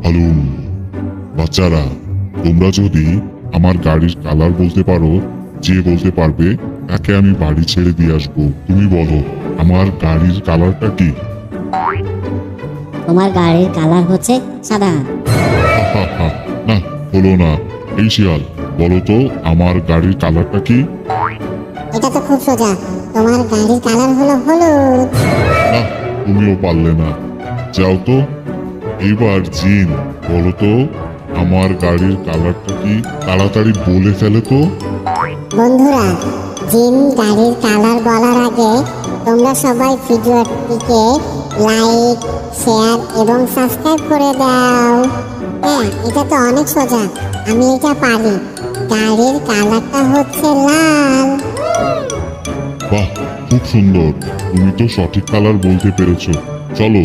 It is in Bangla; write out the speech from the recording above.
হালুম। বাচ্চারা, তোমরা যদি আমার গাড়ির কালার বলতে পারো, যে বলতে পারবে তাকে আমি বাড়ি ছেড়ে দিয়ে আসবো। তুমি বলো, আমার গাড়ির কালারটা কি? তোমার গাড়ির কালার হচ্ছে সাদা। হা হা, না, হলো না। এই শিয়াল, বলো তো আমার গাড়ির কালারটা কি? এটা তো খুব সোজা, তোমার গাড়ির কালার হলো হলুদ। না, তুমিও পারলে না। যাও তো। এইবার জিন, বলো তো আমার গাড়ির কালারটা কি? তাড়াতাড়ি বলে ফেলে তো। বন্ধুরা, জিন গাড়ির কালার বলার আগে তোমরা সবাই ভিডিওটিকে লাইক, শেয়ার এবং সাবস্ক্রাইব করে দাও। হ্যাঁ, এটা তো অনেক সোজা, আমি এটা পারি। গাড়ির কালারটা হচ্ছে লাল। বাহ, খুব সুন্দর। তুমি তো সঠিক কালার বলতে পেরেছো। চলো